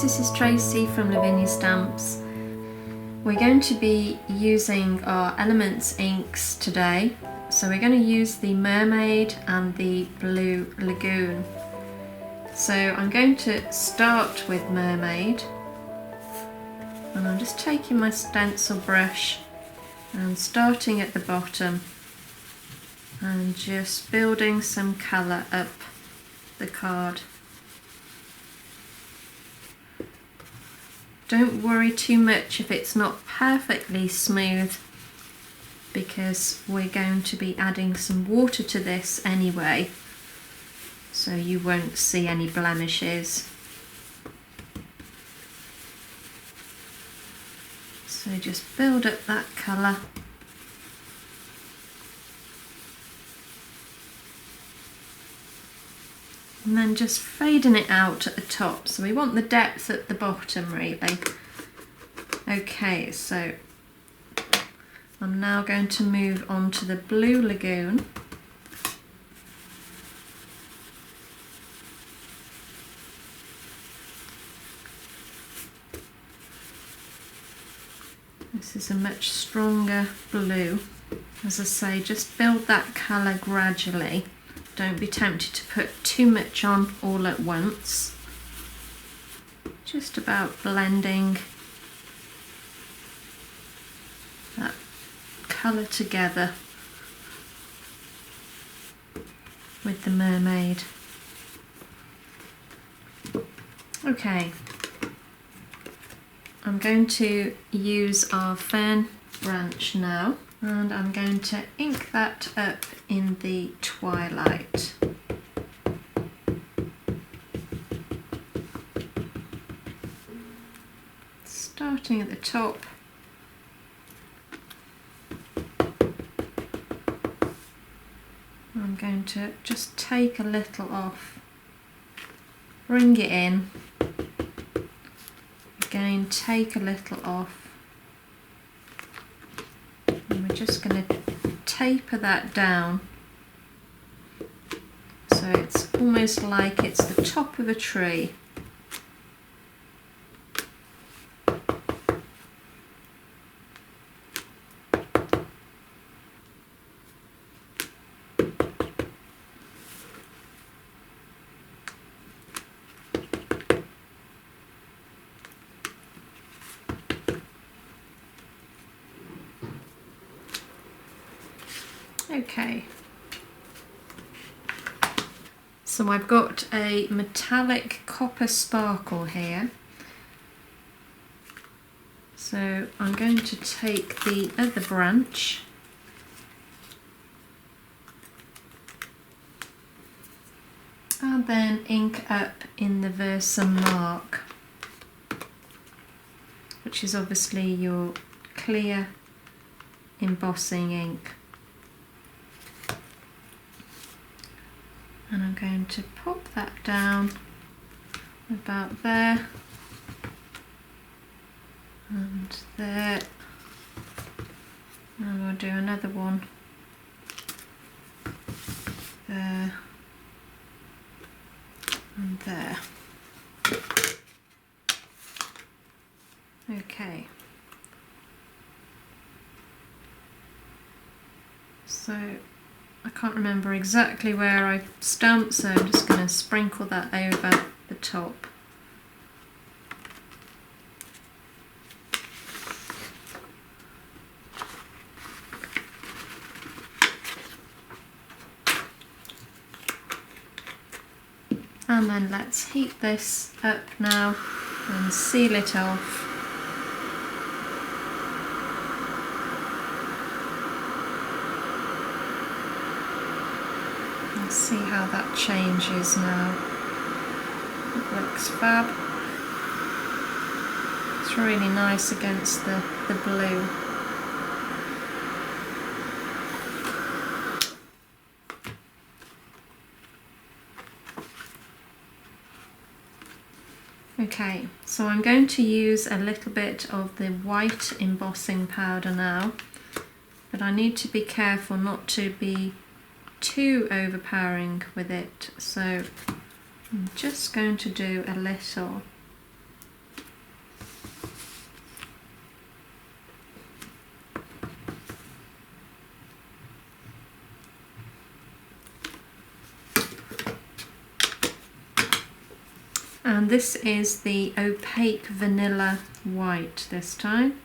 this is Tracy from Lavinia Stamps. We're going to be using our Elements inks today. So we're going to use the Mermaid and the Blue Lagoon. So I'm going to start with Mermaid, and I'm just taking my stencil brush and starting at the bottom and just building some colour up the card. Don't worry too much if it's not perfectly smooth, because we're going to be adding some water to this anyway, so you won't see any blemishes. So just build up that colour. And then just fading it out at the top. So we want the depth at the bottom really. Okay, so I'm now going to move on to the Blue Lagoon. This is a much stronger blue. As I say, just build that colour gradually. Don't be tempted to put too much on all at once. Just about blending that colour together with the Mermaid. Okay, I'm going to use our fern branch now, and I'm going to ink that up in the twilight. Starting at the top. I'm going to just take a little off, bring it in, again take a little off, and we're just going to taper that down so it's almost like it's the top of a tree. Okay, so I've got a metallic copper sparkle here, so I'm going to take the other branch and then ink up in the Versum mark, which is obviously your clear embossing ink. And I'm going to pop that down about there and there, and I'll do another one there and there. Okay, so I can't remember exactly where I stamped, so I'm just going to sprinkle that over the top. And then let's heat this up now and seal it off. See how that changes now. It looks fab. It's really nice against the blue. Okay, so I'm going to use a little bit of the white embossing powder now, but I need to be careful not to be too overpowering with it, so I'm just going to do a little And this is the opaque vanilla white this time.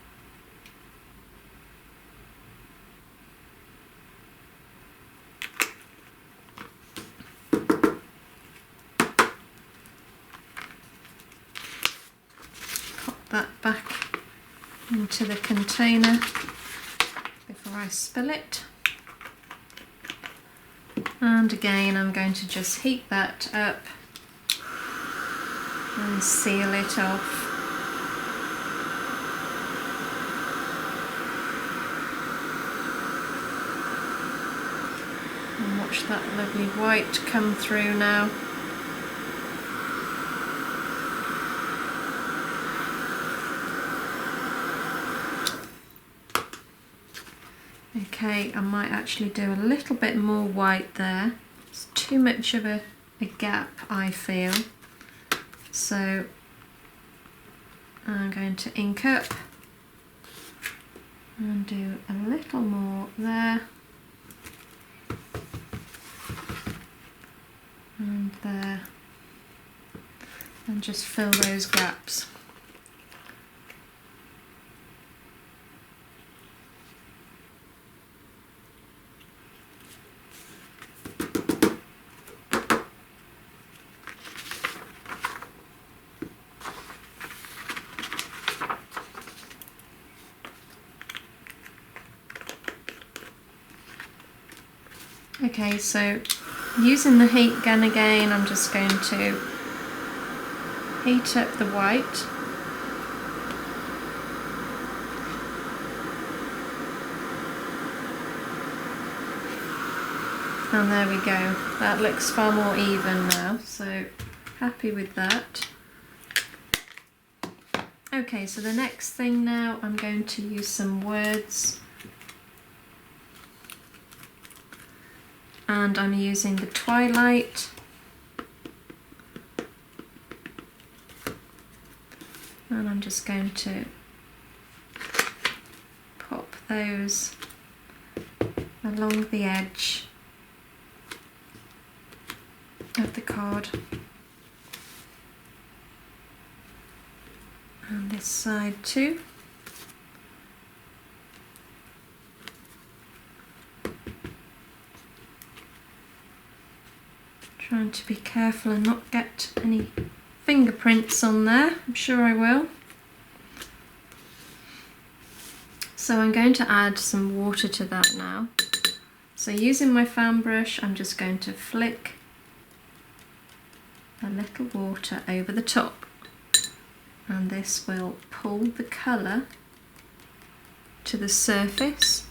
Pop that back into the container before I spill it. And again, I'm going to just heat that up and seal it off. And watch that lovely white come through now. Okay, I might actually do a little bit more white there. It's too much of a gap, I feel. So I'm going to ink up and do a little more there and there, and just fill those gaps. Okay, so using the heat gun again, I'm just going to heat up the white. And there we go. That looks far more even now, so happy with that. Okay, so the next thing now, I'm going to use some words. And I'm using the Twilight. And I'm just going to pop those along the edge of the card. And this side too. Trying to be careful and not get any fingerprints on there. I'm sure I will. So I'm going to add some water to that now. So using my fan brush, I'm just going to flick a little water over the top, and this will pull the colour to the surface,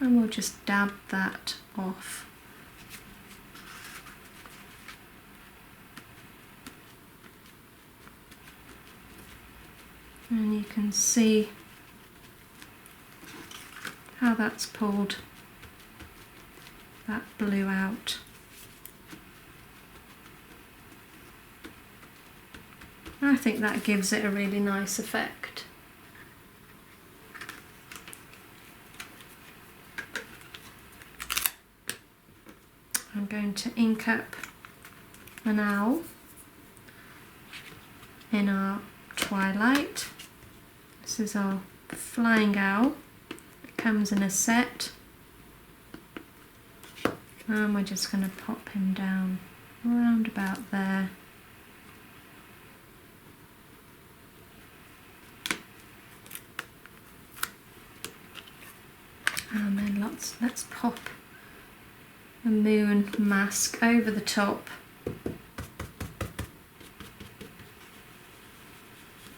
and we'll just dab that off. And you can see how that's pulled that blue out. I think that gives it a really nice effect. I'm going to ink up an owl in our Twilight. This is our flying owl. It comes in a set. And we're just going to pop him down around about there. And then let's pop a moon mask over the top.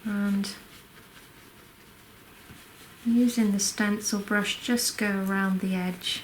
And using the stencil brush, just go around the edge.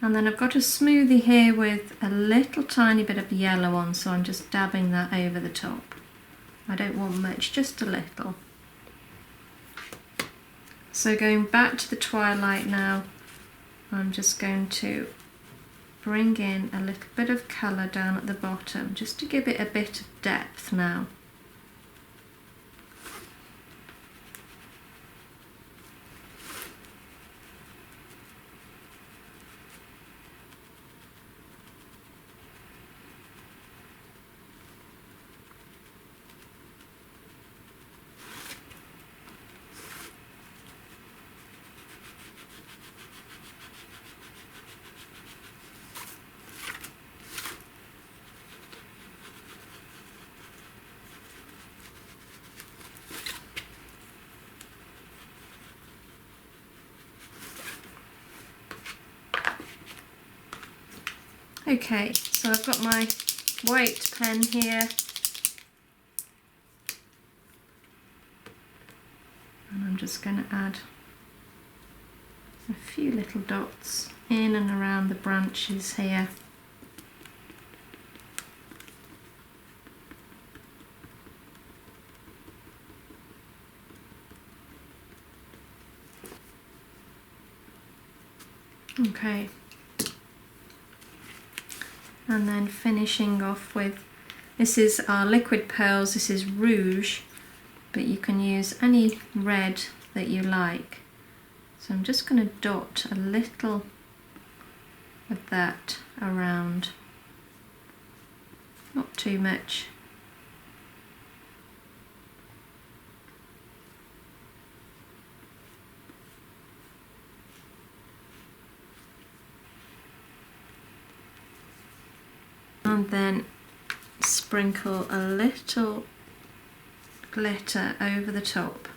And then I've got a smoothie here with a little tiny bit of yellow on, so I'm just dabbing that over the top. I don't want much, just a little. So going back to the twilight now, I'm just going to bring in a little bit of colour down at the bottom, just to give it a bit of depth now. Okay, so I've got my white pen here, and I'm just going to add a few little dots in and around the branches here. Okay. And then finishing off with, this is our liquid pearls, this is rouge, but you can use any red that you like. So I'm just going to dot a little of that around, not too much. And then sprinkle a little glitter over the top,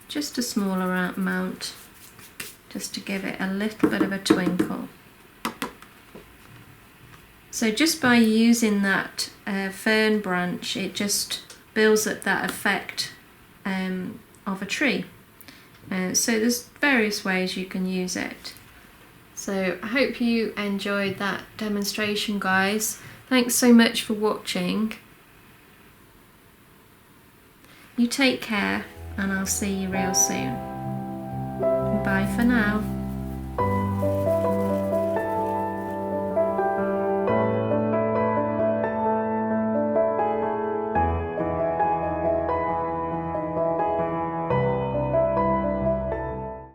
just a smaller amount, just to give it a little bit of a twinkle. So just by using that fern branch, it just builds up that effect of a tree. So there's various ways you can use it. So I hope you enjoyed that demonstration, guys. Thanks so much for watching. You take care, and I'll see you real soon. Bye for now.